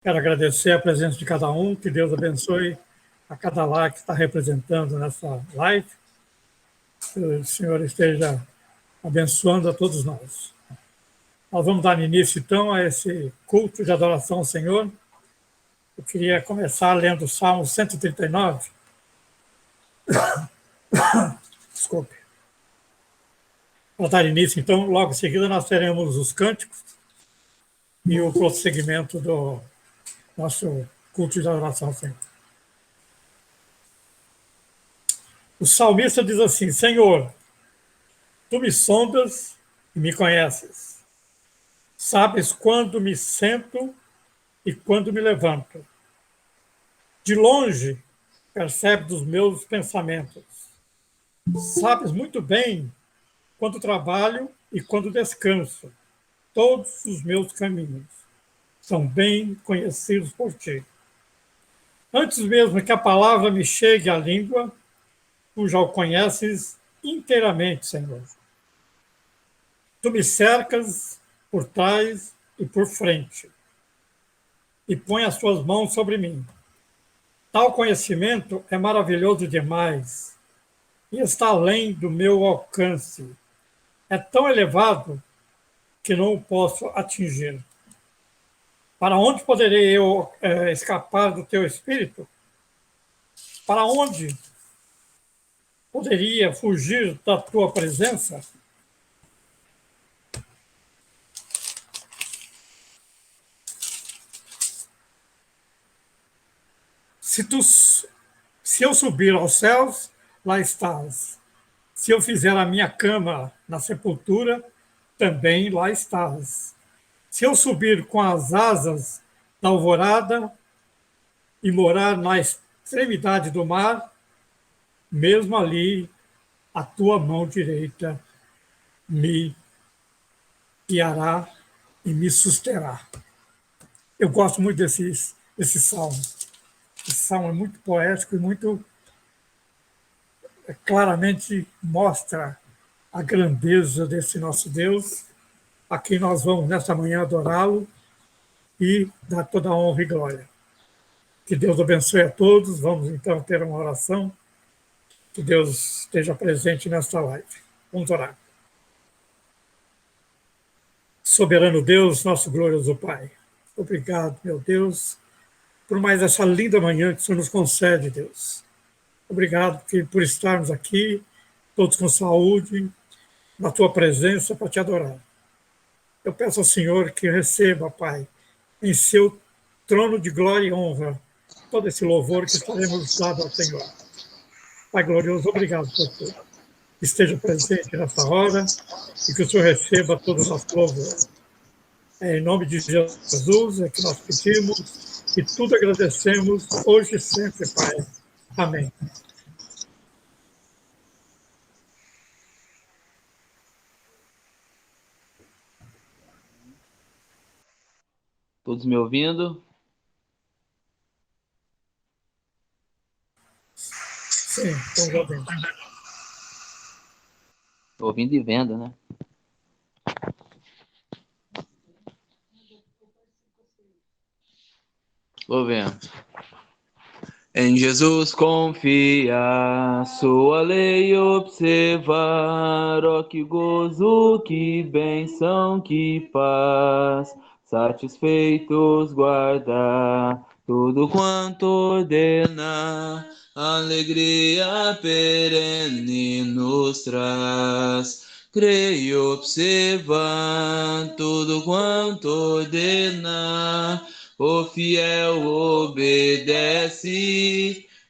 Quero agradecer a presença de cada um, que Deus abençoe a cada lar que está representando nessa live. Que o Senhor esteja abençoando a todos nós. Nós vamos dar início, então, a esse culto de adoração ao Senhor. Eu queria começar lendo o Salmo 139. Desculpe. Para dar início, então, logo em seguida nós teremos os cânticos e o prosseguimento do nosso culto de adoração ao Senhor. O salmista diz assim: Senhor, tu me sondas e me conheces. Sabes quando me sento e quando me levanto. De longe percebes os meus pensamentos. Sabes muito bem quando trabalho e quando descanso. Todos os meus caminhos são bem conhecidos por ti. Antes mesmo que a palavra me chegue à língua, tu já o conheces inteiramente, Senhor. Tu me cercas por trás e por frente e põe as tuas mãos sobre mim. Tal conhecimento é maravilhoso demais e está além do meu alcance. É tão elevado que não o posso atingir. Para onde poderei eu escapar do teu espírito? Para onde poderia fugir da tua presença? Se eu subir aos céus, lá estás. Se eu fizer a minha cama na sepultura, também lá estás. Se eu subir com as asas da alvorada e morar na extremidade do mar, mesmo ali a tua mão direita me guiará e me susterá. Eu gosto muito desse salmo. Esse salmo é muito poético e muito claramente mostra a grandeza desse nosso Deus, a quem nós vamos nesta manhã adorá-lo e dar toda a honra e glória. Que Deus abençoe a todos. Vamos então ter uma oração. Que Deus esteja presente nesta live. Vamos orar. Soberano Deus, nosso glorioso Pai, obrigado, meu Deus, por mais essa linda manhã que o Senhor nos concede, Deus. Obrigado por estarmos aqui, todos com saúde, na Tua presença para Te adorar. Eu peço ao Senhor que receba, Pai, em Seu trono de glória e honra, todo esse louvor que estaremos dando ao Senhor. Pai glorioso, obrigado por tudo. Esteja presente nessa hora e que o Senhor receba todo o nosso louvor. É em nome de Jesus é que nós pedimos e tudo agradecemos hoje e sempre, Pai. Amém. Todos me ouvindo? Sim, estamos ouvindo. Ouvindo e vendo, né? Ouvendo. Em Jesus confia, sua lei observar, ó que gozo, que bênção, que paz, satisfeitos guardar tudo quanto ordena, alegria perene nos traz. Creio observar tudo quanto ordena, o fiel obedece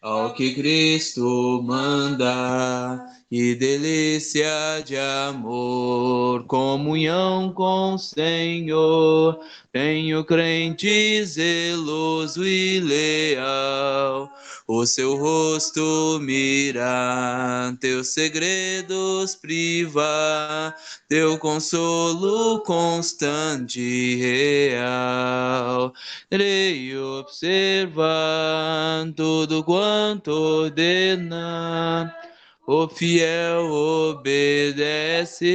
ao que Cristo manda. Que delícia de amor, comunhão com o Senhor. Tenho crente zeloso e leal, o seu rosto mirar, teus segredos privar, teu consolo constante e real. Irei observar tudo quanto ordenar, o fiel obedece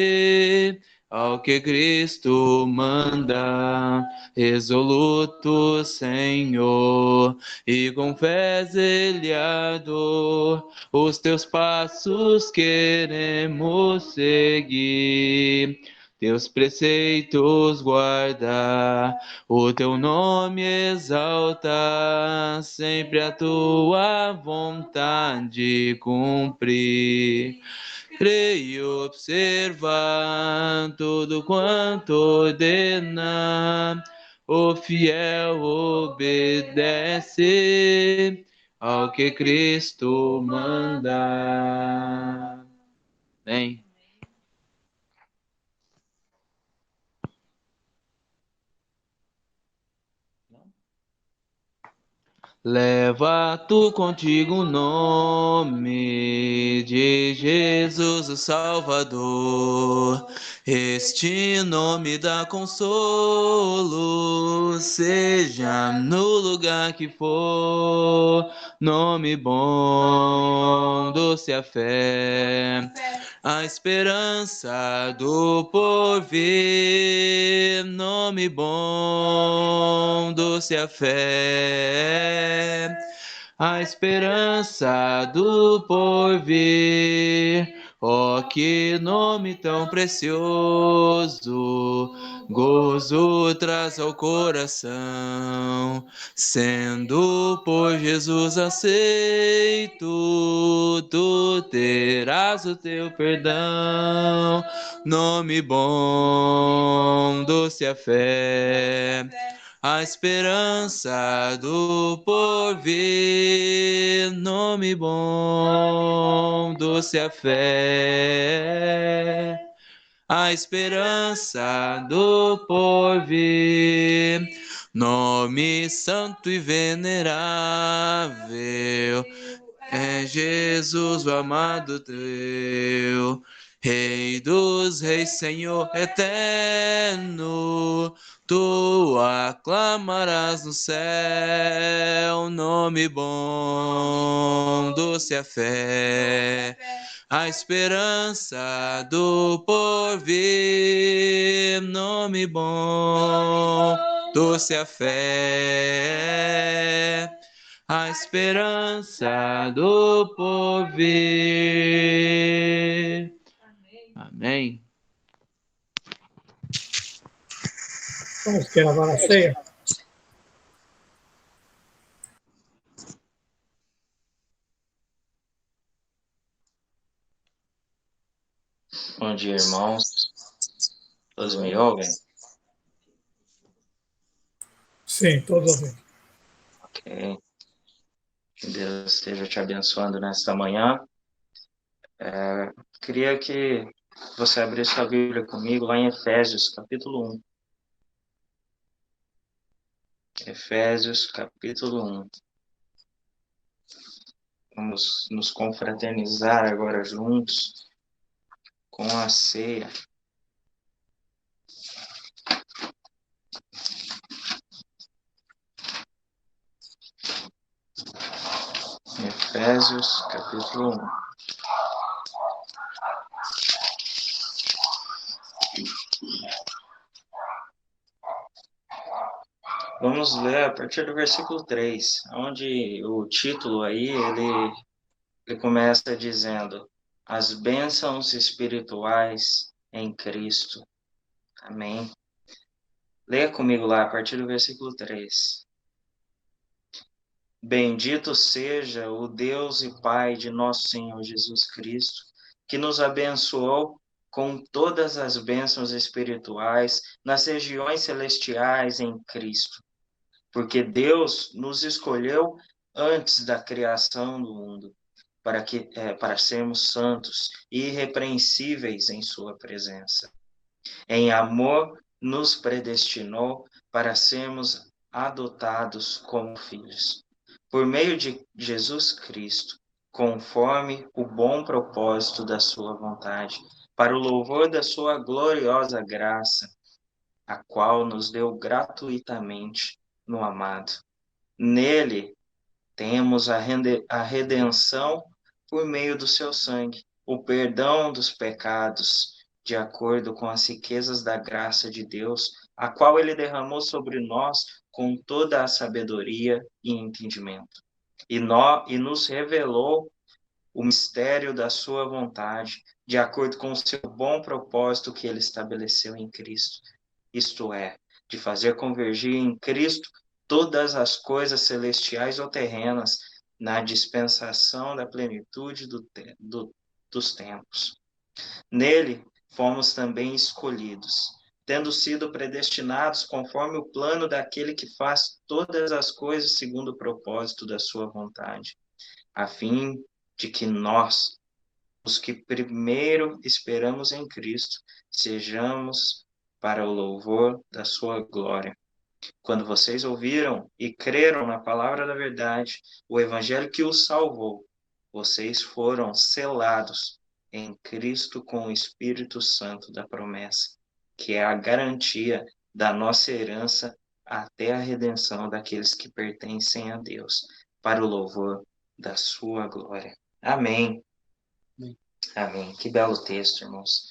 ao que Cristo manda, resoluto, Senhor, e com fé zelhador, os teus passos queremos seguir, teus preceitos guardar, o teu nome exaltar, sempre a tua vontade cumprir. Creio observar tudo quanto ordena, o fiel obedece ao que Cristo manda. Amém. Leva tu contigo o nome de Jesus o Salvador. Este nome dá consolo, seja no lugar que for. Nome bom, doce a fé, a esperança do porvir. Nome bom, doce a fé, a esperança do porvir. Oh, que nome tão precioso, gozo traz ao coração, sendo por Jesus aceito, tu terás o teu perdão. Nome bom, doce a fé, a esperança do porvir. Nome bom, doce a fé, a esperança do porvir. Nome santo e venerável é Jesus, o amado teu, Rei dos reis, Senhor eterno. Tu aclamarás no céu, nome bom, doce a fé, a esperança do porvir. Nome bom, doce a fé, a esperança do porvir. Amém. Vamos ter agora a ceia. Bom dia, irmãos. Todos me ouvem? Sim, todos ouvindo. Ok. Que Deus esteja te abençoando nesta manhã. Queria que você abrisse sua Bíblia comigo lá em Efésios, capítulo 1. Efésios, capítulo 1. Vamos nos confraternizar agora juntos com a ceia. Efésios, capítulo 1. Vamos ler a partir do versículo 3, onde o título aí, ele começa dizendo: as bênçãos espirituais em Cristo. Amém. Leia comigo lá, a partir do versículo 3. Bendito seja o Deus e Pai de nosso Senhor Jesus Cristo, que nos abençoou com todas as bênçãos espirituais nas regiões celestiais em Cristo. Porque Deus nos escolheu antes da criação do mundo, para sermos santos e irrepreensíveis em sua presença. Em amor, nos predestinou para sermos adotados como filhos, por meio de Jesus Cristo, conforme o bom propósito da sua vontade, para o louvor da sua gloriosa graça, a qual nos deu gratuitamente no amado. Nele temos a redenção por meio do seu sangue, o perdão dos pecados, de acordo com as riquezas da graça de Deus, a qual ele derramou sobre nós com toda a sabedoria e entendimento. E nos revelou o mistério da sua vontade, de acordo com o seu bom propósito que ele estabeleceu em Cristo. Isto é, de fazer convergir em Cristo todas as coisas celestiais ou terrenas na dispensação da plenitude dos tempos. Nele fomos também escolhidos, tendo sido predestinados conforme o plano daquele que faz todas as coisas segundo o propósito da sua vontade, a fim de que nós, os que primeiro esperamos em Cristo, sejamos para o louvor da sua glória. Quando vocês ouviram e creram na palavra da verdade, o evangelho que os salvou, vocês foram selados em Cristo com o Espírito Santo da promessa, que é a garantia da nossa herança até a redenção daqueles que pertencem a Deus, para o louvor da sua glória. Amém. Amém. Que belo texto, irmãos.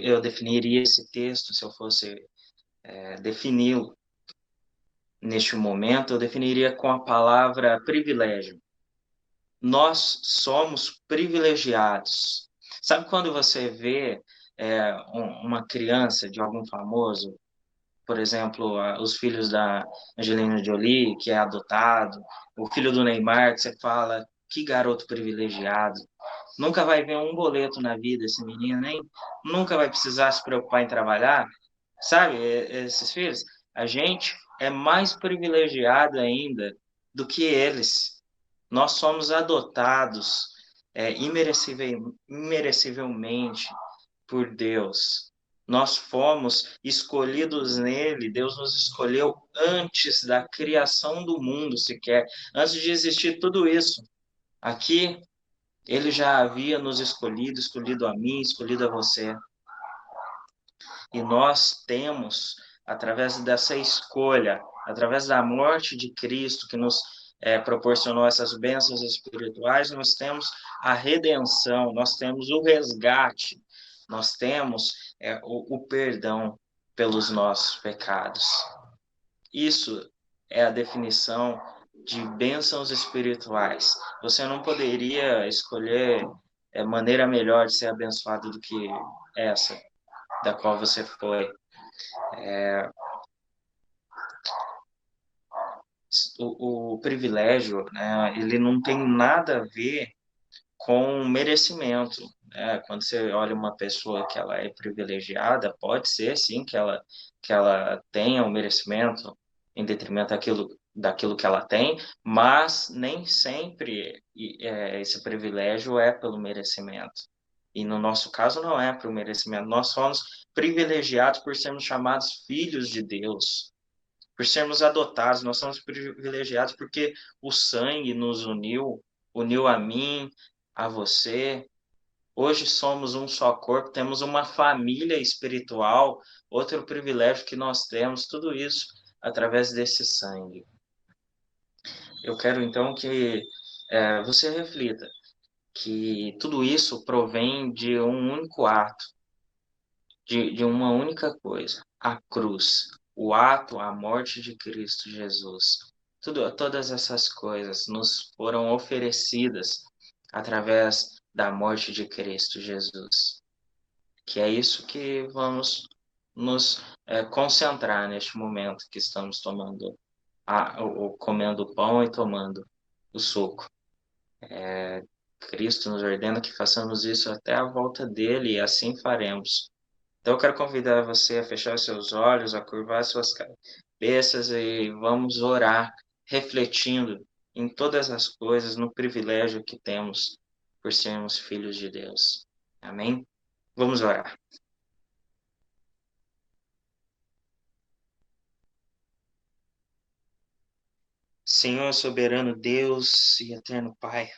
Eu definiria esse texto, se eu fosse defini-lo neste momento, eu definiria com a palavra privilégio. Nós somos privilegiados. Sabe quando você vê uma criança de algum famoso, por exemplo, os filhos da Angelina Jolie, que é adotado, o filho do Neymar, que você fala, que garoto privilegiado. Nunca vai ver um boleto na vida esse menino, nem nunca vai precisar se preocupar em trabalhar. Sabe, esses filhos? A gente é mais privilegiado ainda do que eles. Nós somos adotados imerecivelmente por Deus. Nós fomos escolhidos nele, Deus nos escolheu antes da criação do mundo sequer, antes de existir tudo isso. Aqui, ele já havia nos escolhido a mim, escolhido a você. E nós temos, através dessa escolha, através da morte de Cristo, que nos proporcionou essas bênçãos espirituais, nós temos a redenção, nós temos o resgate, nós temos o perdão pelos nossos pecados. Isso é a definição de bênçãos espirituais. Você não poderia escolher maneira melhor de ser abençoado do que essa, da qual você foi. O privilégio, né, ele não tem nada a ver com merecimento. Né? Quando você olha uma pessoa que ela é privilegiada, pode ser, sim, que ela tenha o merecimento em detrimento daquilo que ela tem, mas nem sempre esse privilégio é pelo merecimento. E no nosso caso não é pelo merecimento. Nós somos privilegiados por sermos chamados filhos de Deus, por sermos adotados. Nós somos privilegiados porque o sangue nos uniu a mim, a você. Hoje somos um só corpo, temos uma família espiritual, outro privilégio que nós temos, tudo isso através desse sangue. Eu quero então que você reflita que tudo isso provém de um único ato, de uma única coisa, a cruz, o ato, a morte de Cristo Jesus. Todas essas coisas nos foram oferecidas através da morte de Cristo Jesus. Que é isso que vamos nos concentrar neste momento que estamos tomando, comendo o pão e tomando o suco. Cristo nos ordena que façamos isso até a volta dele e assim faremos. Então eu quero convidar você a fechar os seus olhos, a curvar as suas cabeças e vamos orar, refletindo em todas as coisas, no privilégio que temos por sermos filhos de Deus. Amém? Vamos orar. Senhor soberano Deus e eterno Pai,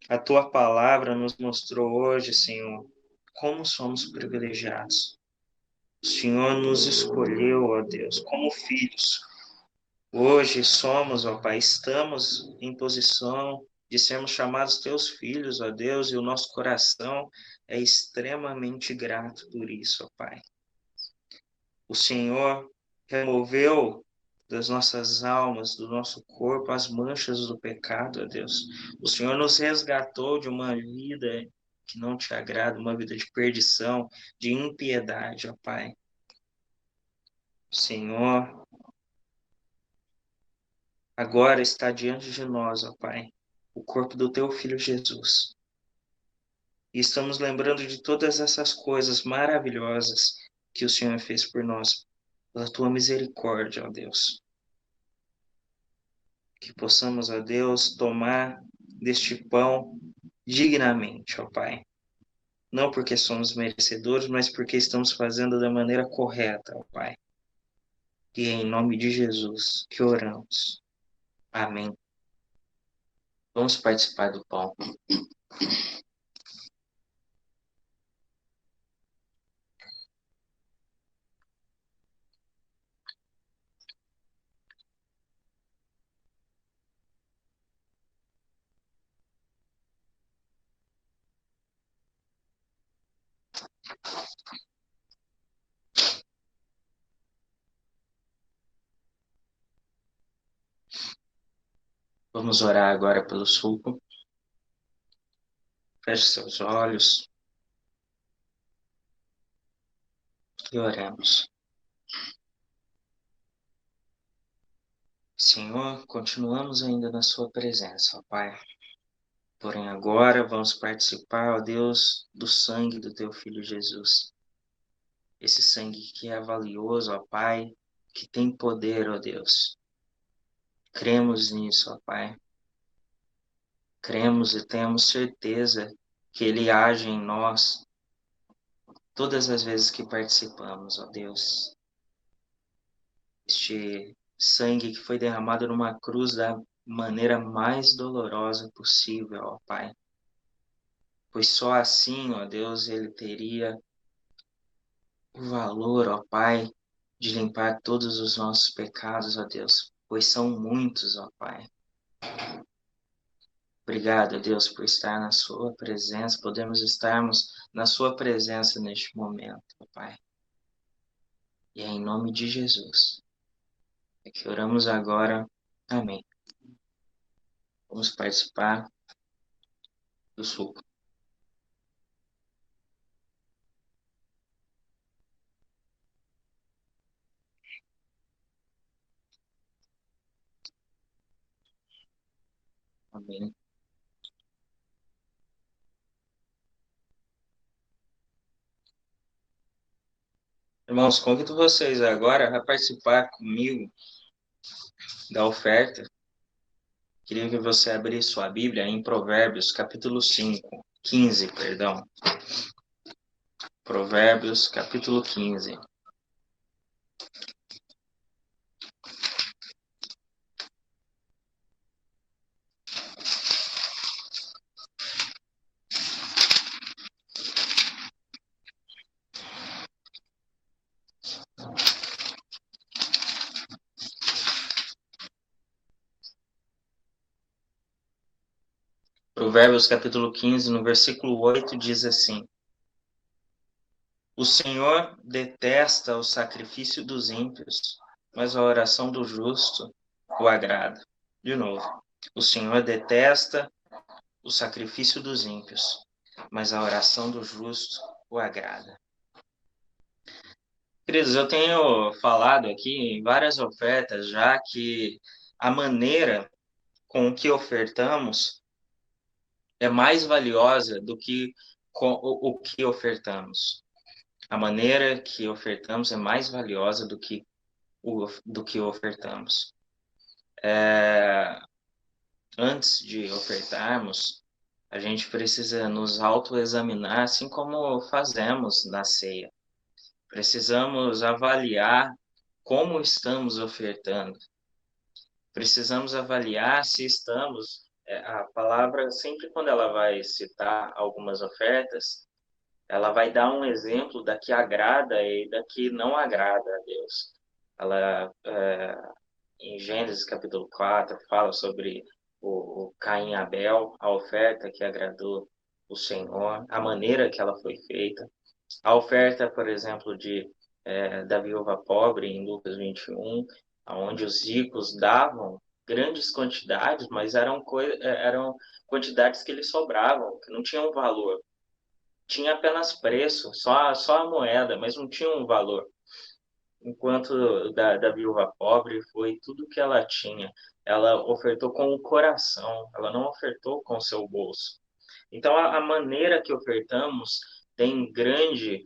a tua palavra nos mostrou hoje, Senhor, como somos privilegiados. O Senhor nos escolheu, ó Deus, como filhos. Hoje somos, ó Pai, estamos em posição de sermos chamados teus filhos, ó Deus, e o nosso coração é extremamente grato por isso, ó Pai. O Senhor removeu das nossas almas, do nosso corpo, as manchas do pecado, ó Deus. O Senhor nos resgatou de uma vida que não te agrada, uma vida de perdição, de impiedade, ó Pai. O Senhor agora está diante de nós, ó Pai, o corpo do teu Filho Jesus. E estamos lembrando de todas essas coisas maravilhosas que o Senhor fez por nós, pela tua misericórdia, ó Deus. Que possamos, ó Deus, tomar deste pão dignamente, ó Pai. Não porque somos merecedores, mas porque estamos fazendo da maneira correta, ó Pai. E é em nome de Jesus que oramos. Amém. Vamos participar do pão. Vamos orar agora pelo suco. Feche seus olhos e oremos. Senhor, continuamos ainda na sua presença, ó Pai. Porém, agora vamos participar, ó Deus, do sangue do teu Filho Jesus. Esse sangue que é valioso, ó Pai, que tem poder, ó Deus. Cremos nisso, ó Pai. Cremos e temos certeza que Ele age em nós todas as vezes que participamos, ó Deus. Este sangue que foi derramado numa cruz da maneira mais dolorosa possível, ó Pai. Pois só assim, ó Deus, Ele teria o valor, ó Pai, de limpar todos os nossos pecados, ó Deus, pois são muitos, ó Pai. Obrigado, Deus, por estar na sua presença, podemos estarmos na sua presença neste momento, ó Pai. E é em nome de Jesus é que oramos agora. Amém. Vamos participar do suco. Amém. Irmãos, convido vocês agora a participar comigo da oferta. Queria que você abrisse sua Bíblia em Provérbios, capítulo 15, perdão. Provérbios, capítulo 15. Provérbios, capítulo 15, no versículo 8, diz assim: O Senhor detesta o sacrifício dos ímpios, mas a oração do justo o agrada. De novo. O Senhor detesta o sacrifício dos ímpios, mas a oração do justo o agrada. Queridos, eu tenho falado aqui em várias ofertas já que a maneira com que ofertamos é mais valiosa do que o que ofertamos. A maneira que ofertamos é mais valiosa do que ofertamos. Antes de ofertarmos, a gente precisa nos autoexaminar, assim como fazemos na ceia. Precisamos avaliar como estamos ofertando. Precisamos avaliar se estamos... A palavra, sempre quando ela vai citar algumas ofertas, ela vai dar um exemplo da que agrada e da que não agrada a Deus. Ela, em Gênesis capítulo 4, fala sobre o Caim e Abel, a oferta que agradou o Senhor, a maneira que ela foi feita. A oferta, por exemplo, da viúva pobre em Lucas 21, onde os ricos davam grandes quantidades, mas eram quantidades que lhes sobravam, que não tinham valor. Tinha apenas preço, só a moeda, mas não tinha um valor. Enquanto da viúva pobre foi tudo que ela tinha. Ela ofertou com o coração, ela não ofertou com o seu bolso. Então, a maneira que ofertamos tem grande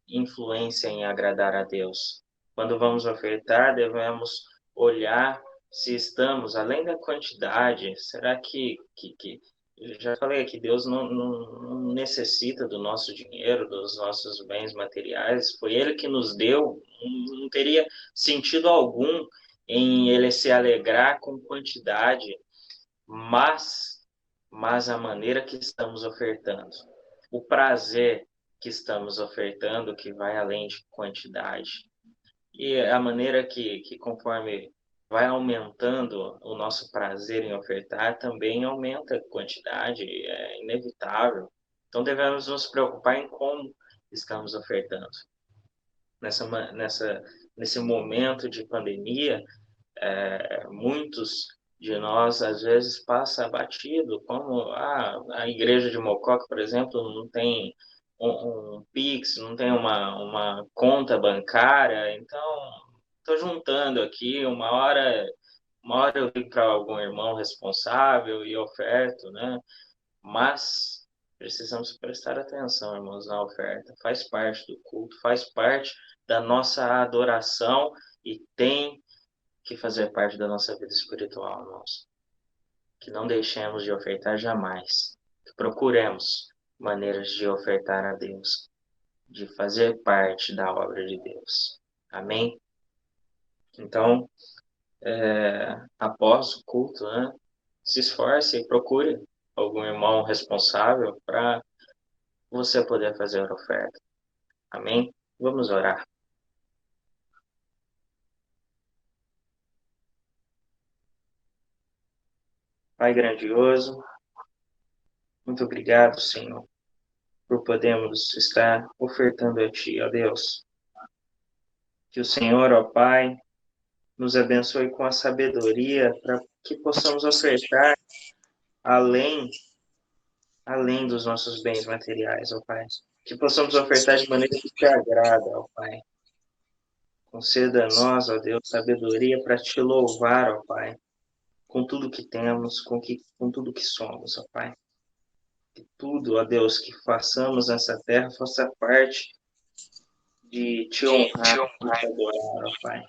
influência em agradar a Deus. Quando vamos ofertar, devemos olhar se estamos, além da quantidade, será que eu já falei aqui, Deus não necessita do nosso dinheiro, dos nossos bens materiais, foi Ele que nos deu, não teria sentido algum em Ele se alegrar com quantidade, mas a maneira que estamos ofertando, o prazer que estamos ofertando, que vai além de quantidade, e a maneira que conforme vai aumentando o nosso prazer em ofertar, também aumenta a quantidade, é inevitável. Então devemos nos preocupar em como estamos ofertando. Nesse momento de pandemia, muitos de nós às vezes passa abatido, como a igreja de Mococa, por exemplo, não tem um Pix, não tem uma conta bancária, então estou juntando aqui, uma hora eu ligo para algum irmão responsável e oferto, né? Mas precisamos prestar atenção, irmãos, na oferta. Faz parte do culto, faz parte da nossa adoração e tem que fazer parte da nossa vida espiritual, irmãos. Que não deixemos de ofertar jamais. Que procuremos maneiras de ofertar a Deus, de fazer parte da obra de Deus. Amém? Então, após o culto, né, se esforce e procure algum irmão responsável para você poder fazer a oferta. Amém? Vamos orar. Pai grandioso, muito obrigado, Senhor, por podermos estar ofertando a Ti, ó Deus. Que o Senhor, ó Pai, nos abençoe com a sabedoria para que possamos ofertar além dos nossos bens materiais, ó Pai. Que possamos ofertar de maneira que te agrada, ó Pai. Conceda a nós, ó Deus, sabedoria para te louvar, ó Pai, com tudo que temos, com tudo que somos, ó Pai. Que tudo, ó Deus, que façamos nessa terra faça parte de te honrar e te adorar, ó Pai.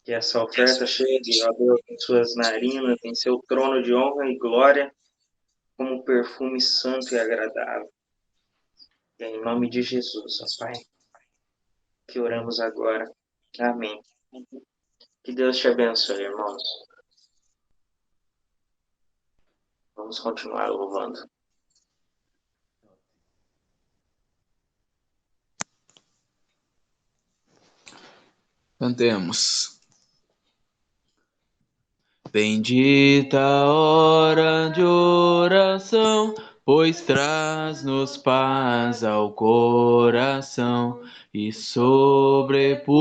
Que essa oferta chegue, ó Deus, em suas narinas, em seu trono de honra e glória, como um perfume santo e agradável. E é em nome de Jesus, ó Pai, que oramos agora. Amém. Que Deus te abençoe, irmãos. Vamos continuar louvando. Cantemos. Bendita a hora de oração, pois traz-nos paz ao coração e sobrepuja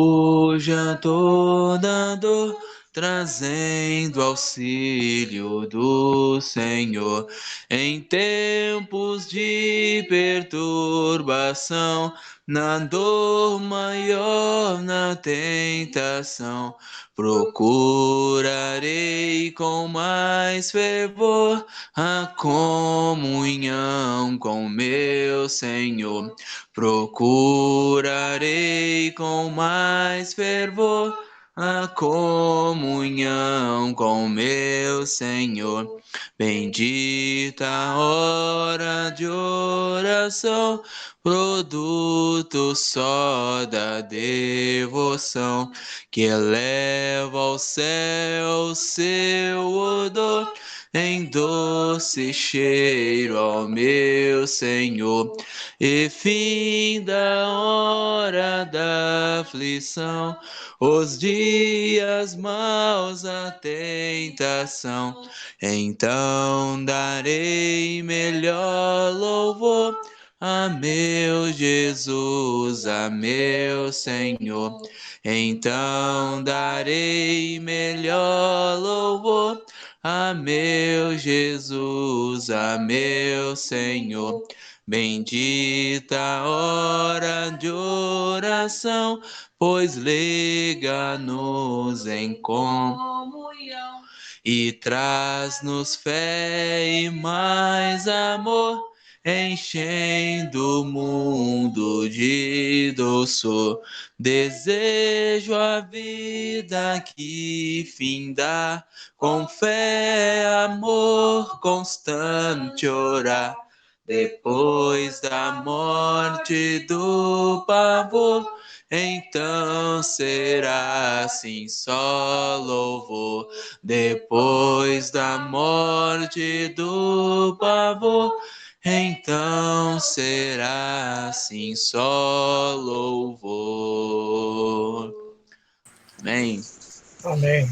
toda dor, trazendo auxílio do Senhor. Em tempos de perturbação, na dor maior, na tentação, procurarei com mais fervor a comunhão com meu Senhor. Procurarei com mais fervor a comunhão com meu Senhor. Bendita a hora de oração, produto só da devoção, que eleva ao céu seu odor, em doce cheiro ao meu Senhor. E fim da hora da aflição, os dias maus, a tentação, então darei melhor louvor a meu Jesus, a meu Senhor. Então darei melhor louvor a meu Jesus, a meu Senhor. Bendita a hora de oração, pois liga-nos em comunhão e traz-nos fé e mais amor, enchendo o mundo de doçor. Desejo a vida que finda, com fé, amor constante orar. Depois da morte do pavor, então será assim só louvor. Depois da morte do pavor, então será assim só louvor. Amém. Amém.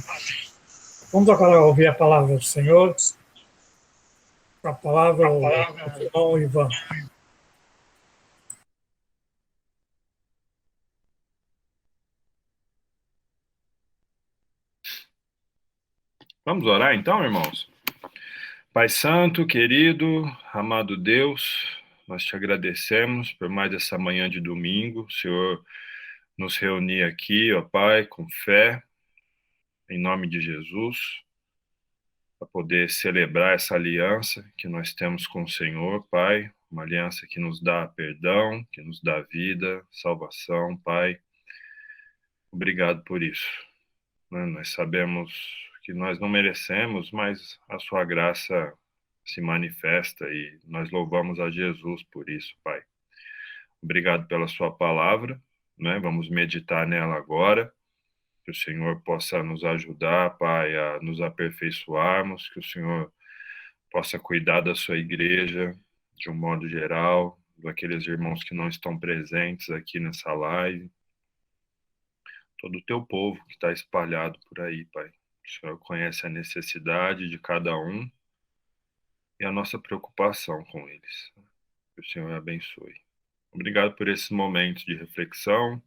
Vamos agora ouvir a palavra do Senhor. A palavra o irmão Ivan. Vamos orar então, irmãos? Pai Santo, querido, amado Deus, nós te agradecemos por mais essa manhã de domingo. O Senhor nos reunir aqui, ó Pai, com fé, em nome de Jesus, para poder celebrar essa aliança que nós temos com o Senhor, Pai, uma aliança que nos dá perdão, que nos dá vida, salvação, Pai. Obrigado por isso. Nós sabemos que nós não merecemos, mas a sua graça se manifesta e nós louvamos a Jesus por isso, Pai. Obrigado pela sua palavra, né? Vamos meditar nela agora, que o Senhor possa nos ajudar, Pai, a nos aperfeiçoarmos, que o Senhor possa cuidar da sua igreja de um modo geral, daqueles irmãos que não estão presentes aqui nessa live, todo o teu povo que está espalhado por aí, Pai. O Senhor conhece a necessidade de cada um e a nossa preocupação com eles. Que o Senhor abençoe. Obrigado por esses momentos de reflexão,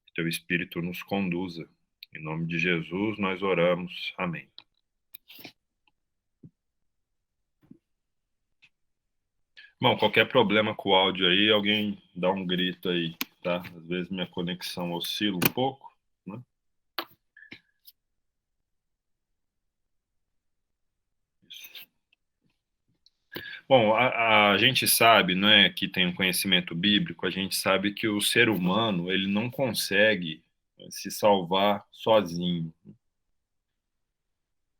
que teu Espírito nos conduza. Em nome de Jesus nós oramos. Amém. Bom, qualquer problema com o áudio aí, alguém dá um grito aí, tá? Às vezes minha conexão oscila um pouco, né? Isso. Bom, a gente sabe, né, que tem um conhecimento bíblico, a gente sabe que o ser humano, ele não consegue se salvar sozinho.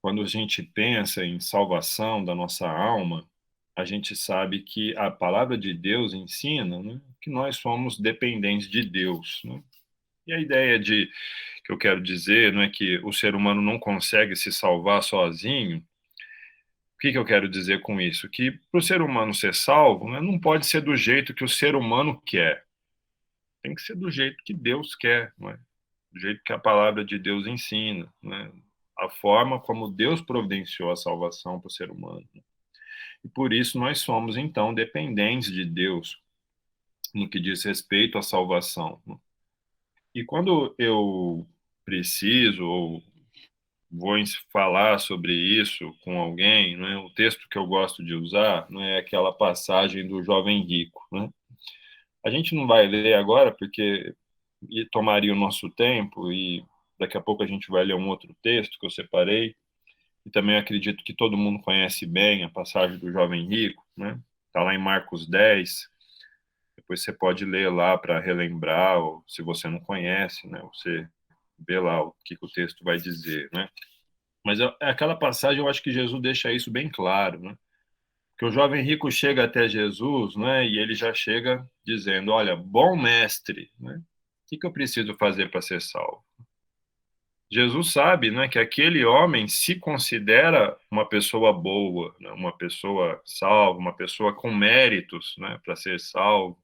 Quando a gente pensa em salvação da nossa alma, a gente sabe que a palavra de Deus ensina, né, que nós somos dependentes de Deus, né? E a ideia que eu quero dizer não é que o ser humano não consegue se salvar sozinho. O que eu quero dizer com isso? Que para o ser humano ser salvo, né, não pode ser do jeito que o ser humano quer. Tem que ser do jeito que Deus quer, não é? Do jeito que a palavra de Deus ensina, né? A forma como Deus providenciou a salvação para o ser humano. E por isso nós somos, então, dependentes de Deus no que diz respeito à salvação. E quando eu preciso ou vou falar sobre isso com alguém, né, o texto que eu gosto de usar, não é aquela passagem do jovem rico, né? A gente não vai ler agora porque tomaria o nosso tempo e daqui a pouco a gente vai ler um outro texto que eu separei. E também acredito que todo mundo conhece bem a passagem do jovem rico, né? Está lá em Marcos 10. Depois você pode ler lá para relembrar, ou se você não conhece, né? Você vê lá o que o texto vai dizer, né? Mas aquela passagem eu acho que Jesus deixa isso bem claro, né? Que o jovem rico chega até Jesus, né? E ele já chega dizendo: olha, bom mestre, né? O que eu preciso fazer para ser salvo? Jesus sabe, né, que aquele homem se considera uma pessoa boa, né, uma pessoa salva, uma pessoa com méritos, né, para ser salvo.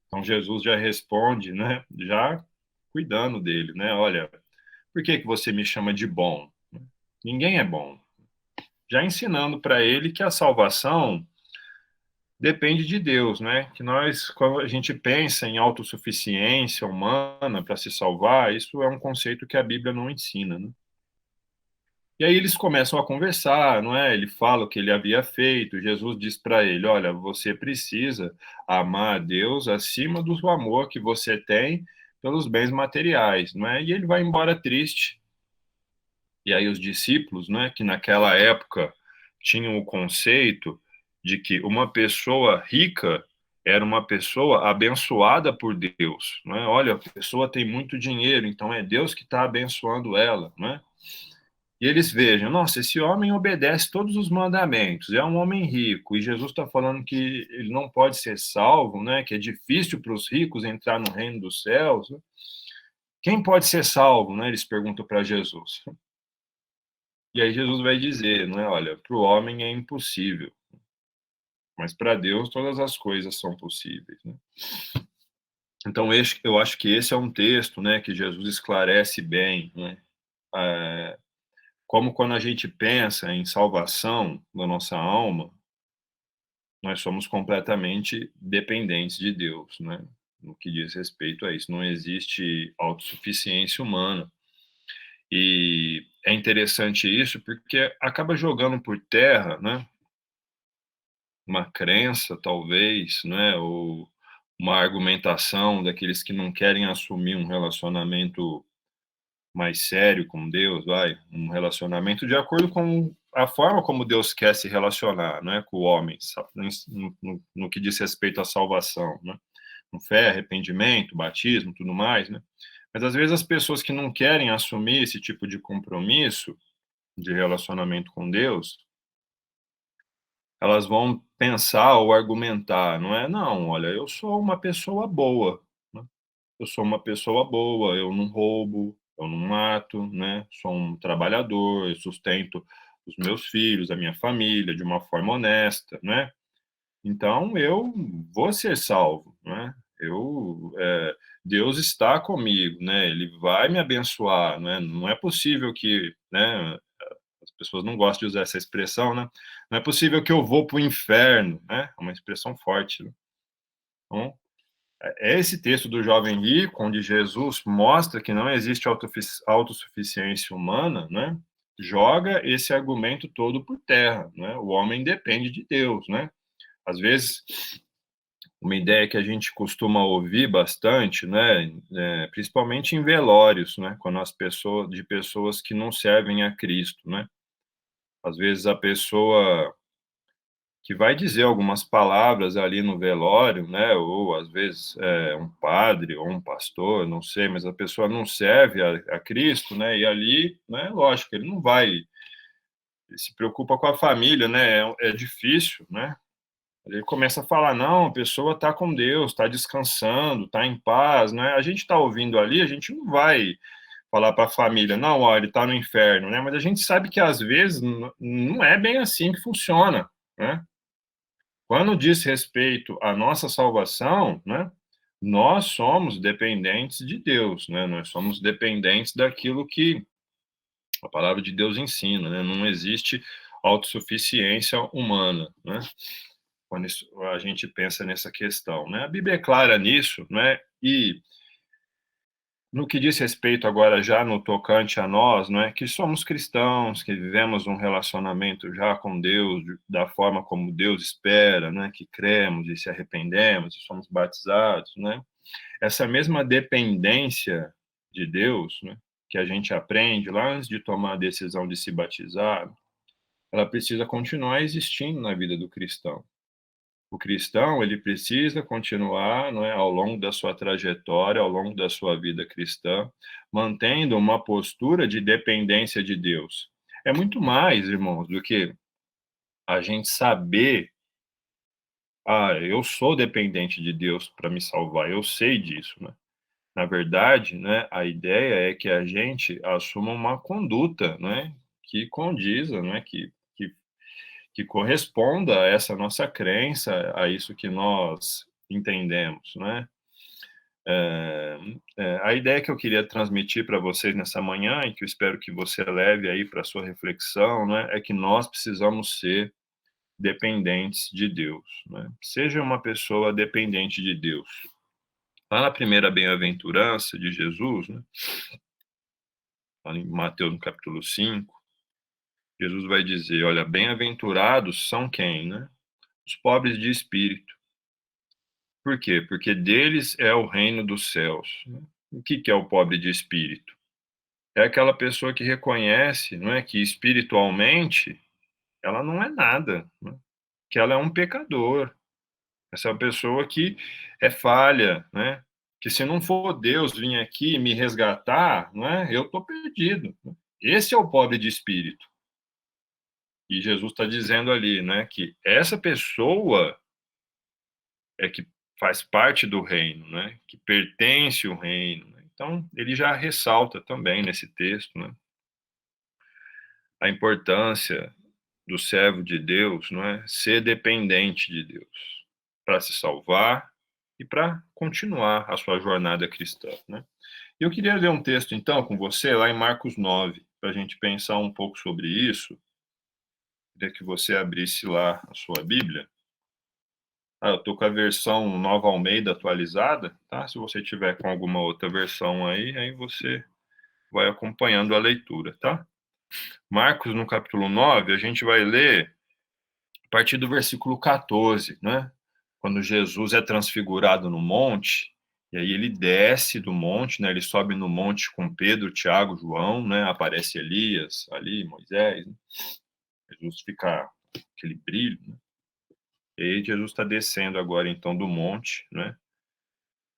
Então Jesus já responde, né, já cuidando dele, né? Olha, por que que você me chama de bom? Ninguém é bom. Já ensinando para ele que a salvação depende de Deus, né? Que nós, quando a gente pensa em autossuficiência humana para se salvar, isso é um conceito que a Bíblia não ensina, né? E aí eles começam a conversar, não é? Ele fala o que ele havia feito. Jesus diz para ele: olha, você precisa amar a Deus acima do amor que você tem pelos bens materiais, não é? E ele vai embora triste. E aí os discípulos, né, que naquela época tinham o conceito de que uma pessoa rica era uma pessoa abençoada por Deus, não é? Olha, a pessoa tem muito dinheiro, então é Deus que está abençoando ela, não é? E eles vejam, nossa, esse homem obedece todos os mandamentos, é um homem rico, e Jesus está falando que ele não pode ser salvo, né? Que é difícil para os ricos entrar no reino dos céus. Né? Quem pode ser salvo, né? Eles perguntam para Jesus. E aí Jesus vai dizer, não é? Olha, para o homem é impossível, mas para Deus todas as coisas são possíveis, né? Então eu acho que esse é um texto, né, que Jesus esclarece bem, né? É, como quando a gente pensa em salvação da nossa alma, nós somos completamente dependentes de Deus, né? No que diz respeito a isso, não existe autossuficiência humana. E é interessante isso porque acaba jogando por terra, né? Uma crença, talvez, né? Ou uma argumentação daqueles que não querem assumir um relacionamento mais sério com Deus, vai, um relacionamento de acordo com a forma como Deus quer se relacionar, né, com o homem, no que diz respeito à salvação, né, com fé, arrependimento, batismo, tudo mais, né, mas às vezes as pessoas que não querem assumir esse tipo de compromisso de relacionamento com Deus, elas vão pensar ou argumentar, não é? Não, olha, eu sou uma pessoa boa, né? Eu sou uma pessoa boa, eu não roubo, eu não mato, né? Sou um trabalhador, eu sustento os meus filhos, a minha família de uma forma honesta, né? Então eu vou ser salvo, né? Deus está comigo, né? Ele vai me abençoar, né? Não é possível que, né? As pessoas não gostam de usar essa expressão, né? Não é possível que eu vou para o inferno, né? É uma expressão forte. Né? Então, é esse texto do jovem rico, onde Jesus mostra que não existe autossuficiência humana, né? Joga esse argumento todo por terra, né? O homem depende de Deus, né? Às vezes, uma ideia que a gente costuma ouvir bastante, né? Principalmente em velórios, né? Quando de pessoas que não servem a Cristo, né? Às vezes a pessoa que vai dizer algumas palavras ali no velório, né? Ou às vezes um padre ou um pastor, não sei, mas a pessoa não serve a Cristo, né? E ali, né? Lógico, ele não vai, ele se preocupa com a família, né? É difícil, né? Ele começa a falar, não, a pessoa está com Deus, está descansando, está em paz, né? A gente está ouvindo ali, a gente não vai falar para a família, não, ó, ele está no inferno, né? Mas a gente sabe que às vezes não é bem assim que funciona, né? Quando diz respeito à nossa salvação, né, nós somos dependentes de Deus, né? Nós somos dependentes daquilo que a palavra de Deus ensina, né? Não existe autossuficiência humana, né? Quando a gente pensa nessa questão, né? A Bíblia é clara nisso, né? E no que diz respeito agora já no tocante a nós, não é que somos cristãos, que vivemos um relacionamento já com Deus da forma como Deus espera, né? Que cremos e se arrependemos e somos batizados, né? Essa mesma dependência de Deus, né? Que a gente aprende lá antes de tomar a decisão de se batizar, ela precisa continuar existindo na vida do cristão. O cristão, ele precisa continuar, não é, ao longo da sua trajetória, ao longo da sua vida cristã, mantendo uma postura de dependência de Deus. É muito mais, irmãos, do que a gente saber, eu sou dependente de Deus para me salvar, eu sei disso, né? Na verdade, né, a ideia é que a gente assuma uma conduta, né, que condiza, né, que corresponda a essa nossa crença, a isso que nós entendemos, né? A ideia que eu queria transmitir para vocês nessa manhã, e que eu espero que você leve aí para sua reflexão, né, é que nós precisamos ser dependentes de Deus, né? Seja uma pessoa dependente de Deus. Lá na primeira bem-aventurança de Jesus, né, lá em Mateus no capítulo 5, Jesus vai dizer, olha, bem-aventurados são quem, né? Os pobres de espírito. Por quê? Porque deles é o reino dos céus, né? O que é o pobre de espírito? É aquela pessoa que reconhece, não é, que espiritualmente ela não é nada, né? Que ela é um pecador. Essa pessoa que é falha, né? Que se não for Deus vir aqui me resgatar, né, eu estou perdido. Esse é o pobre de espírito. E Jesus está dizendo ali, né, que essa pessoa é que faz parte do reino, né, que pertence ao reino. Né? Então, ele já ressalta também nesse texto, né, a importância do servo de Deus, não é, ser dependente de Deus para se salvar e para continuar a sua jornada cristã, né? Eu queria ler um texto, então, com você, lá em Marcos 9, para a gente pensar um pouco sobre isso. Queria que você abrisse lá a sua Bíblia. Eu estou com a versão Nova Almeida atualizada, tá? Se você tiver com alguma outra versão aí você vai acompanhando a leitura, tá? Marcos, no capítulo 9, a gente vai ler a partir do versículo 14, né? Quando Jesus é transfigurado no monte, e aí ele desce do monte, né? Ele sobe no monte com Pedro, Tiago, João, né? Aparece Elias ali, Moisés, né? Jesus fica aquele brilho, né? E aí Jesus está descendo agora, então, do monte, né?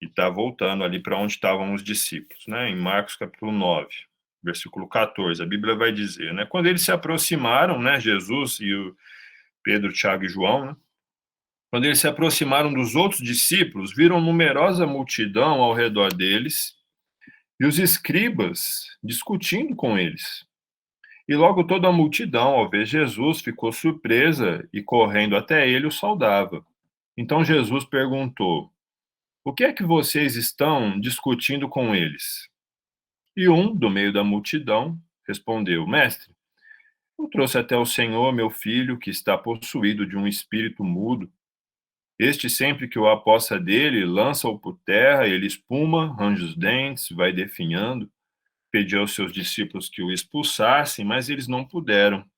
E está voltando ali para onde estavam os discípulos, né? Em Marcos capítulo 9, versículo 14, a Bíblia vai dizer, né? Quando eles se aproximaram, né? Jesus e o Pedro, Tiago e João, né? Quando eles se aproximaram dos outros discípulos, viram numerosa multidão ao redor deles e os escribas discutindo com eles. E logo toda a multidão, ao ver Jesus, ficou surpresa e, correndo até ele, o saudava. Então Jesus perguntou: o que é que vocês estão discutindo com eles? E um, do meio da multidão, respondeu: Mestre, eu trouxe até o Senhor meu filho, que está possuído de um espírito mudo. Este, sempre que o apossa dele, lança-o por terra, ele espuma, range os dentes, vai definhando. Pediu aos seus discípulos que o expulsassem, mas eles não puderam.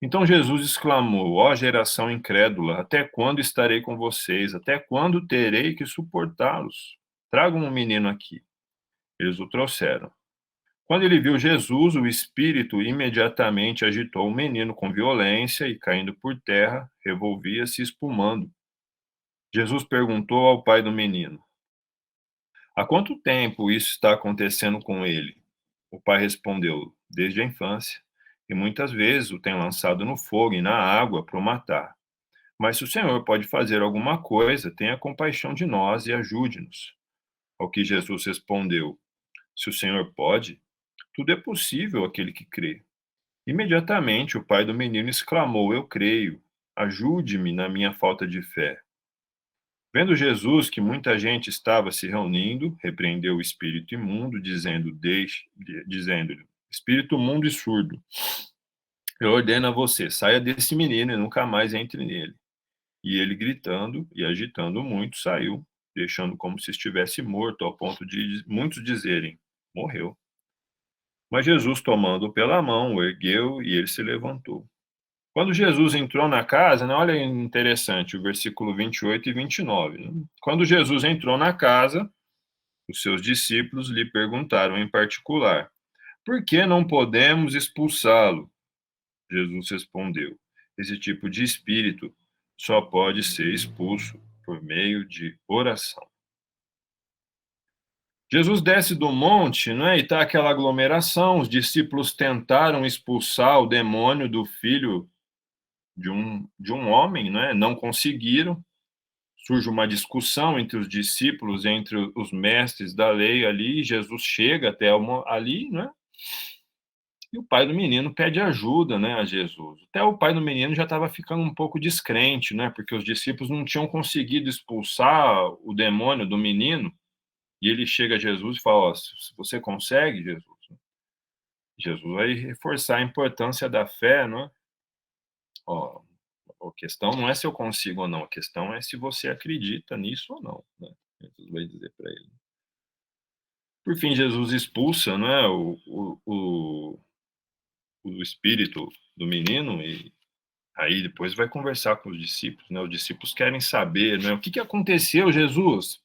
Então Jesus exclamou: ó geração incrédula, até quando estarei com vocês? Até quando terei que suportá-los? Tragam um menino aqui. Eles o trouxeram. Quando ele viu Jesus, o espírito imediatamente agitou o menino com violência e, caindo por terra, revolvia-se espumando. Jesus perguntou ao pai do menino: há quanto tempo isso está acontecendo com ele? O pai respondeu: desde a infância, e muitas vezes o tem lançado no fogo e na água para o matar. Mas se o Senhor pode fazer alguma coisa, tenha compaixão de nós e ajude-nos. Ao que Jesus respondeu: se o Senhor pode, tudo é possível àquele que crê. Imediatamente o pai do menino exclamou: eu creio, ajude-me na minha falta de fé. Vendo Jesus que muita gente estava se reunindo, repreendeu o espírito imundo, dizendo-lhe: espírito imundo e surdo, eu ordeno a você, saia desse menino e nunca mais entre nele. E ele, gritando e agitando muito, saiu, deixando como se estivesse morto, ao ponto de muitos dizerem: morreu. Mas Jesus, tomando-o pela mão, o ergueu e ele se levantou. Quando Jesus entrou na casa, né, olha interessante, o versículo 28 e 29. Né? Quando Jesus entrou na casa, os seus discípulos lhe perguntaram em particular: por que não podemos expulsá-lo? Jesus respondeu: esse tipo de espírito só pode ser expulso por meio de oração. Jesus desce do monte, né, e está aquela aglomeração. Os discípulos tentaram expulsar o demônio do filho de um homem, né, não conseguiram. surge uma discussão entre os discípulos, entre os mestres da lei ali, Jesus chega até ali, né? E o pai do menino pede ajuda, né, a Jesus. Até o pai do menino já estava ficando um pouco descrente, né, porque os discípulos não tinham conseguido expulsar o demônio do menino. E ele chega a Jesus e fala: ó, se você consegue, Jesus. Jesus vai reforçar a importância da fé, não é? Ó, a questão não é se eu consigo ou não, a questão é se você acredita nisso ou não, né? Jesus vai dizer para ele. Por fim, Jesus expulsa, né, o espírito do menino e aí depois vai conversar com os discípulos, né? Os discípulos querem saber, né? O que aconteceu, Jesus?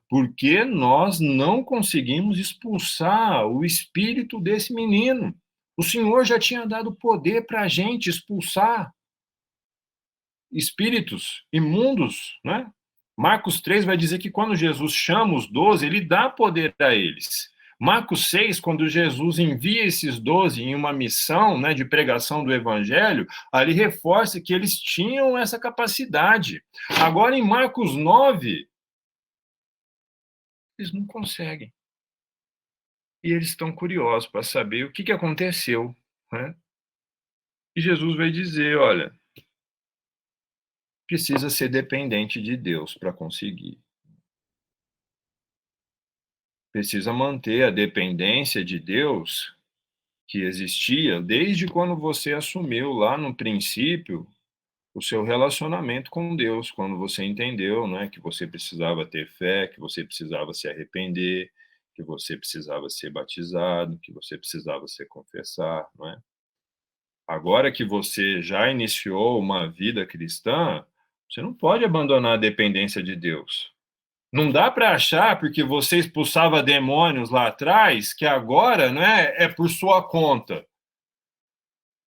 Por que nós não conseguimos expulsar o espírito desse menino? O Senhor já tinha dado poder para a gente expulsar espíritos imundos, né? Marcos 3 vai dizer que quando Jesus chama os 12, ele dá poder a eles. Marcos 6, quando Jesus envia esses 12 em uma missão, né, de pregação do evangelho, ali reforça que eles tinham essa capacidade. Agora, em Marcos 9, eles não conseguem. E eles estão curiosos para saber o que aconteceu, né? E Jesus vai dizer, olha, precisa ser dependente de Deus para conseguir. Precisa manter a dependência de Deus que existia desde quando você assumiu lá no princípio o seu relacionamento com Deus, quando você entendeu, né, que você precisava ter fé, que você precisava se arrepender, que você precisava ser batizado, que você precisava se confessar, não é? Agora que você já iniciou uma vida cristã, você não pode abandonar a dependência de Deus. Não dá para achar, porque você expulsava demônios lá atrás, que agora, né, é por sua conta.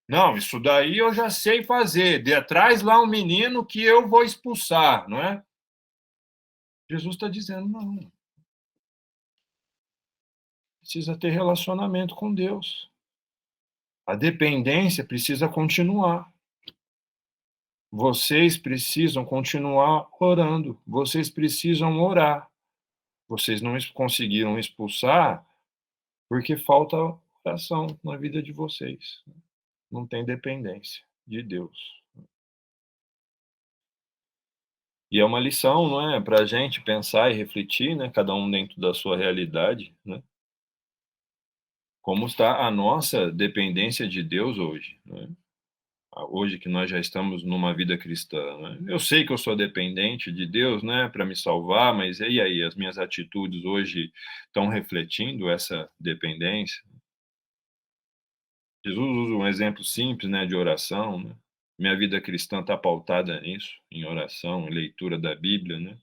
Não, isso daí eu já sei fazer. De atrás lá um menino que eu vou expulsar, não é? Jesus está dizendo, não. Precisa ter relacionamento com Deus. A dependência precisa continuar. Vocês precisam continuar orando. Vocês precisam orar. Vocês não conseguiram expulsar porque falta oração na vida de vocês. Não tem dependência de Deus. E é uma lição, não é? Para a gente pensar e refletir, né? Cada um dentro da sua realidade, né? Como está a nossa dependência de Deus hoje, né? Hoje que nós já estamos numa vida cristã, né? Eu sei que eu sou dependente de Deus, né, para me salvar, mas e aí, as minhas atitudes hoje estão refletindo essa dependência? Jesus usa um exemplo simples, né, de oração, né? Minha vida cristã está pautada nisso, em oração, em leitura da Bíblia, né?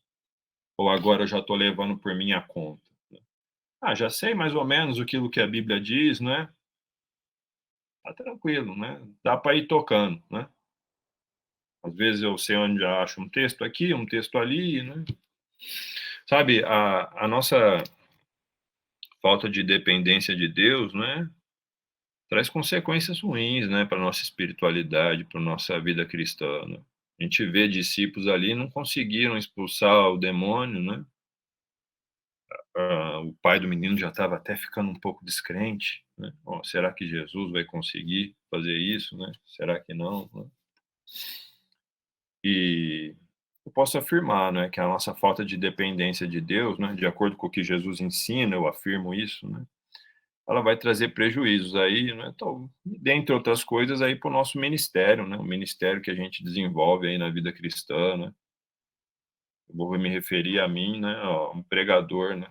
Ou agora eu já estou levando por minha conta, né? Já sei mais ou menos aquilo que a Bíblia diz, né? Tá tranquilo, né? Dá para ir tocando, né? Às vezes eu sei onde acho um texto aqui, um texto ali, né? Sabe, a nossa falta de dependência de Deus, né? Traz consequências ruins, né, para nossa espiritualidade, para nossa vida cristã, né? A gente vê discípulos ali não conseguiram expulsar o demônio, né? O pai do menino já estava até ficando um pouco descrente, né? Oh, será que Jesus vai conseguir fazer isso, né? Será que não, né? E eu posso afirmar, né, que a nossa falta de dependência de Deus, né, de acordo com o que Jesus ensina, eu afirmo isso, né? Ela vai trazer prejuízos aí, né? Então, dentre outras coisas, aí para o nosso ministério, né? O ministério que a gente desenvolve aí na vida cristã, né? Eu vou me referir a mim, né? Ó, um pregador, né?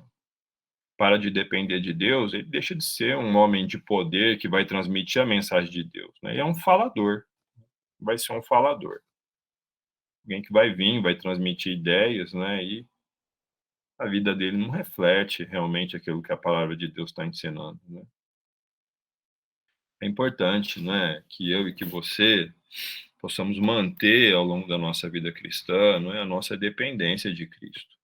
Para de depender de Deus, ele deixa de ser um homem de poder que vai transmitir a mensagem de Deus, né? E é um falador, vai ser um falador. Alguém que vai vir, vai transmitir ideias, né? E a vida dele não reflete realmente aquilo que a palavra de Deus está ensinando, né? É importante, né, que eu e que você possamos manter ao longo da nossa vida cristã, não é, a nossa dependência de Cristo.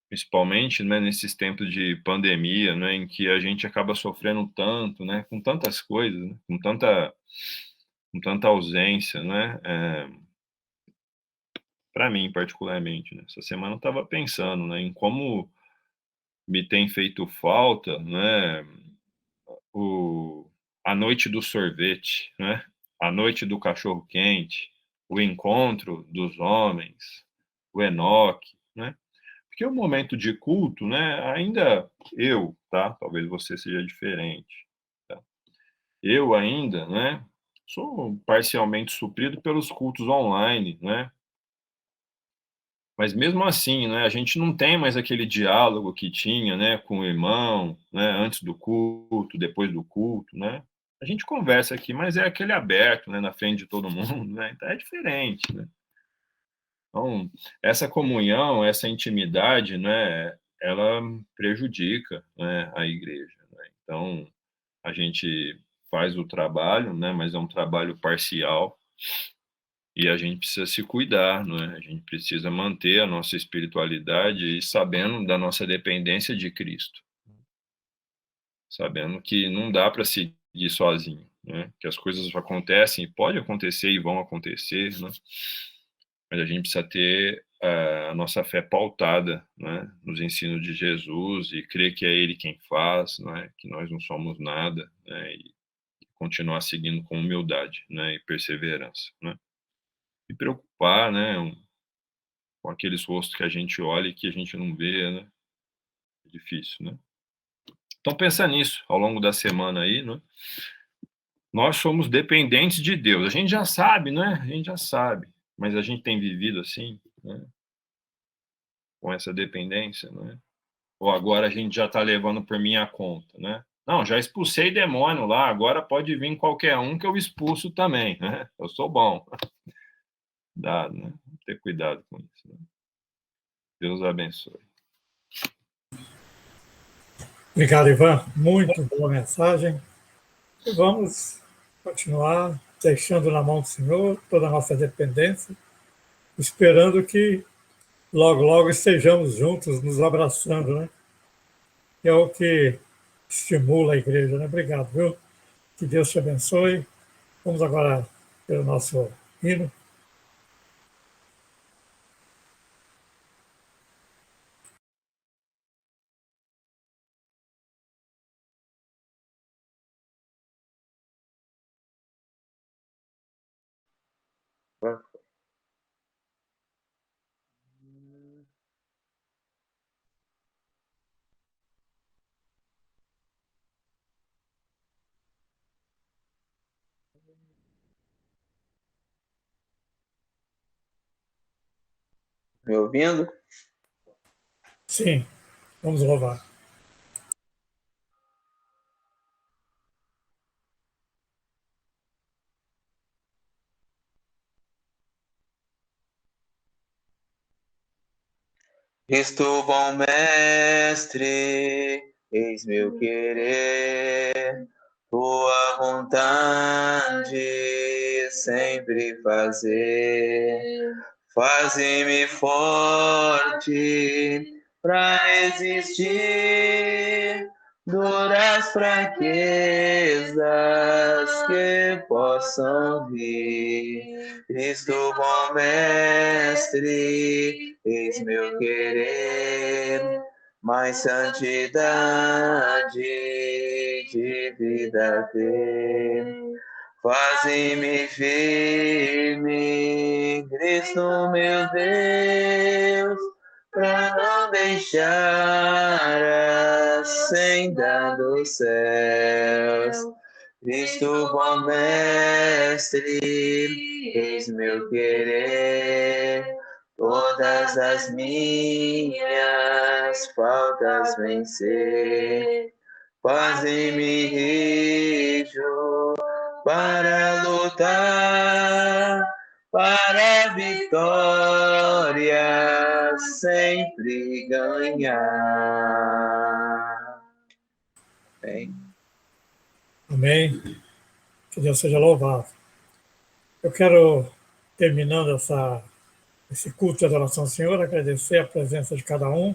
Principalmente, né, nesses tempos de pandemia, né, em que a gente acaba sofrendo tanto, né, com tantas coisas, né, com tanta ausência, né, para mim particularmente, né? Essa semana eu estava pensando, né, em como me tem feito falta, né, a noite do sorvete, né, a noite do cachorro-quente, o encontro dos homens, o Enoque, né? Porque o momento de culto, né, ainda eu, tá? Talvez você seja diferente, tá? Eu ainda, né, sou parcialmente suprido pelos cultos online, né? Mas mesmo assim, né, a gente não tem mais aquele diálogo que tinha, né, com o irmão, né, antes do culto, depois do culto, né? A gente conversa aqui, mas é aquele aberto, né, na frente de todo mundo, né? Então é diferente, né? Então, essa comunhão, essa intimidade, né, ela prejudica, né, a igreja, né? Então, a gente faz o trabalho, né, mas é um trabalho parcial e a gente precisa se cuidar, né? A gente precisa manter a nossa espiritualidade e sabendo da nossa dependência de Cristo, sabendo que não dá para seguir sozinho, né? Que as coisas acontecem, pode acontecer e vão acontecer, né? Mas a gente precisa ter a nossa fé pautada, né, nos ensinos de Jesus e crer que é Ele quem faz, né, que nós não somos nada, né, e continuar seguindo com humildade, né, e perseverança, né. E preocupar, né, com aqueles rostos que a gente olha e que a gente não vê, né, é difícil, né. Então pensa nisso ao longo da semana aí, né. Nós somos dependentes de Deus, a gente já sabe, né, a gente já sabe, mas a gente tem vivido assim, né, com essa dependência, né. Ou agora a gente já está levando por minha conta, né? Não, já expulsei demônio lá, agora pode vir qualquer um que eu expulso também, né? Eu sou bom. Dá, né? Ter cuidado com isso, né? Deus abençoe. Obrigado, Ivan. Muito boa mensagem. E vamos continuar deixando na mão do Senhor toda a nossa dependência, esperando que logo, logo estejamos juntos, nos abraçando, né? Que é o que estimula a igreja, né? Obrigado, viu? Que Deus te abençoe. Vamos agora pelo nosso hino. Me ouvindo? Sim, vamos louvar. Cristo bom mestre, eis meu querer, tua vontade sempre fazer. Faze-me forte para existir, duras fraquezas que possam vir. Cristo bom mestre, eis meu querer, mais santidade de vida ter. Faze-me firme, Cristo meu Deus, para não deixar a senda dos céus. Cristo bom mestre, eis meu querer, todas as minhas faltas vencer. Faze-me rijo para lutar, para a vitória sempre ganhar. Bem. Amém. Que Deus seja louvado. Eu quero, terminando esse culto de adoração ao Senhor, agradecer a presença de cada um.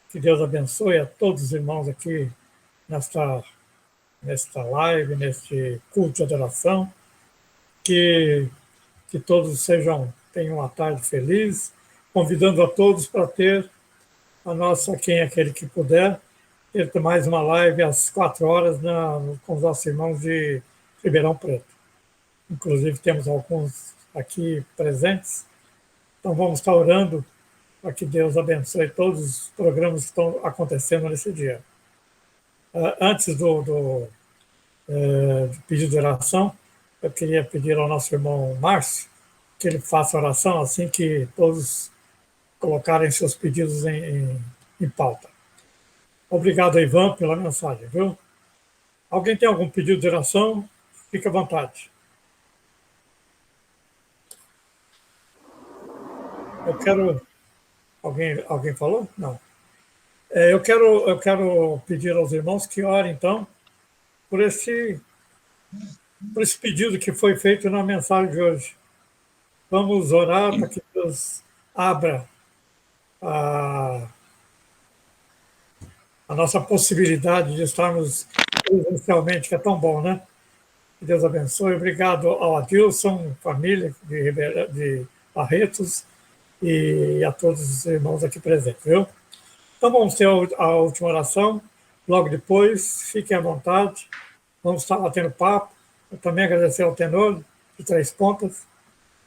Que Deus abençoe a todos os irmãos aqui nesta live, neste culto de adoração. Que todos tenham uma tarde feliz, convidando a todos para ter a nossa, quem é aquele que puder, ter mais uma live às 4 horas com os nossos irmãos de Ribeirão Preto. Inclusive, temos alguns aqui presentes. Então, vamos estar orando para que Deus abençoe todos os programas que estão acontecendo nesse dia. Antes do pedido de oração, eu queria pedir ao nosso irmão Márcio que ele faça a oração assim que todos colocarem seus pedidos em pauta. Obrigado, Ivan, pela mensagem, viu? Alguém tem algum pedido de oração? Fique à vontade. Eu quero... Alguém falou? Não. Eu quero pedir aos irmãos que orem, então, por esse pedido que foi feito na mensagem de hoje. Vamos orar para que Deus abra a nossa possibilidade de estarmos presencialmente, que é tão bom, né? Que Deus abençoe. Obrigado ao Adilson, família de Barretos, e a todos os irmãos aqui presentes, viu? Então vamos ter a última oração, logo depois, fiquem à vontade, vamos estar batendo papo. Eu também agradecer ao tenor de Três Pontas.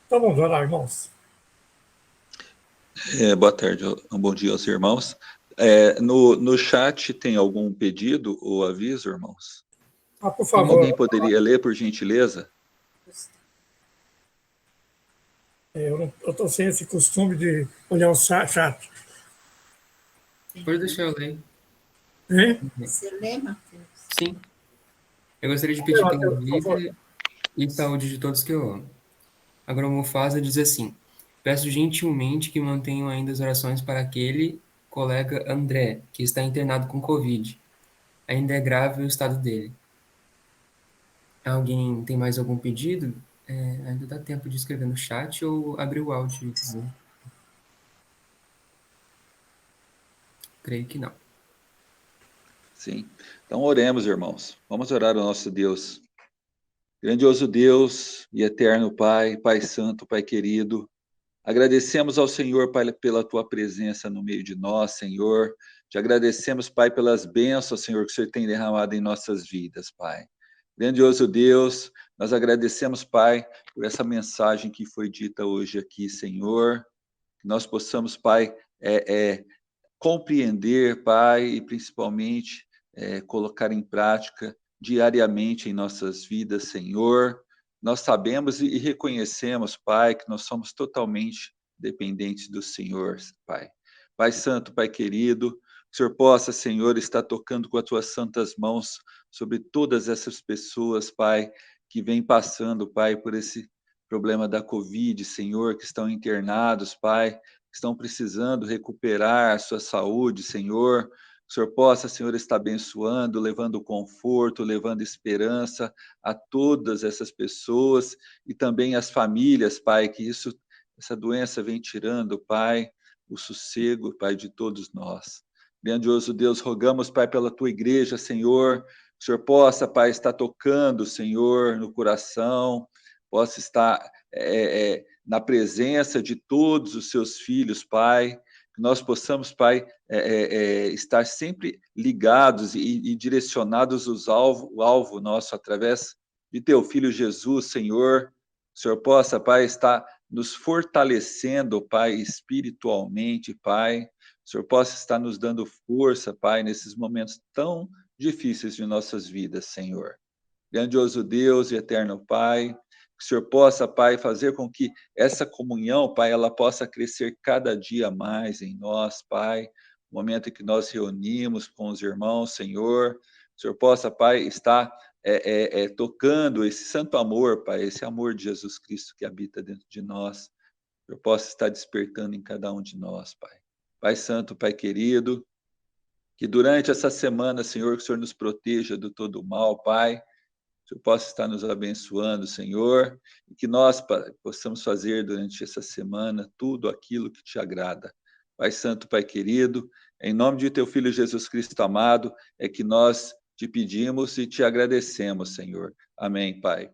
Então vamos orar, irmãos. Boa tarde, um bom dia aos irmãos. No chat tem algum pedido ou aviso, irmãos? Por favor. Alguém poderia ler, por gentileza? Eu estou sem esse costume de olhar o chat. Pode deixar eu ler. Hein? Você lê, Matheus? Sim. Eu gostaria de pedir pela vida e saúde de todos que eu amo. Agora, o Mufasa diz assim: peço gentilmente que mantenham ainda as orações para aquele colega André, que está internado com Covid. Ainda é grave o estado dele. Alguém tem mais algum pedido? Ainda dá tempo de escrever no chat ou abrir o áudio. Né? Creio que não. Sim. Então oremos, irmãos. Vamos orar ao nosso Deus. Grandioso Deus e eterno Pai, Pai Santo, Pai querido, agradecemos ao Senhor, Pai, pela Tua presença no meio de nós, Senhor. Te agradecemos, Pai, pelas bênçãos, Senhor, que o Senhor tem derramado em nossas vidas, Pai. Grandioso Deus, nós agradecemos, Pai, por essa mensagem que foi dita hoje aqui, Senhor. Que nós possamos, Pai, compreender, Pai, e principalmente colocar em prática diariamente em nossas vidas, Senhor. Nós sabemos e reconhecemos, Pai, que nós somos totalmente dependentes do Senhor, Pai. Pai Santo, Pai querido, que o Senhor possa, Senhor, estar tocando com as Tuas santas mãos sobre todas essas pessoas, Pai, que vêm passando, Pai, por esse problema da Covid, Senhor, que estão internados, Pai, que estão precisando recuperar a sua saúde, Senhor. Que o Senhor possa, Senhor, estar abençoando, levando conforto, levando esperança a todas essas pessoas e também as famílias, Pai, que essa doença vem tirando, Pai, o sossego, Pai, de todos nós. Grandioso Deus, rogamos, Pai, pela Tua igreja, Senhor, que o Senhor possa, Pai, estar tocando, Senhor, no coração, possa estar na presença de todos os Seus filhos, Pai, que nós possamos, Pai, estar sempre ligados e direcionados o alvo nosso através de Teu Filho Jesus, Senhor. Que o Senhor possa, Pai, estar nos fortalecendo, Pai, espiritualmente, Pai. Que o Senhor possa estar nos dando força, Pai, nesses momentos tão difíceis de nossas vidas, Senhor. Grandioso Deus e eterno Pai, que o Senhor possa, Pai, fazer com que essa comunhão, Pai, ela possa crescer cada dia mais em nós, Pai. No momento em que nós reunimos com os irmãos, Senhor, que o Senhor possa, Pai, estar tocando esse santo amor, Pai, esse amor de Jesus Cristo que habita dentro de nós. Que o Senhor possa estar despertando em cada um de nós, Pai. Pai Santo, Pai querido, que durante essa semana, Senhor, que o Senhor nos proteja do todo o mal, Pai. Que o Senhor possa estar nos abençoando, Senhor, e que nós possamos fazer durante essa semana tudo aquilo que te agrada. Pai Santo, Pai querido, em nome de Teu Filho Jesus Cristo amado, é que nós te pedimos e te agradecemos, Senhor. Amém, Pai.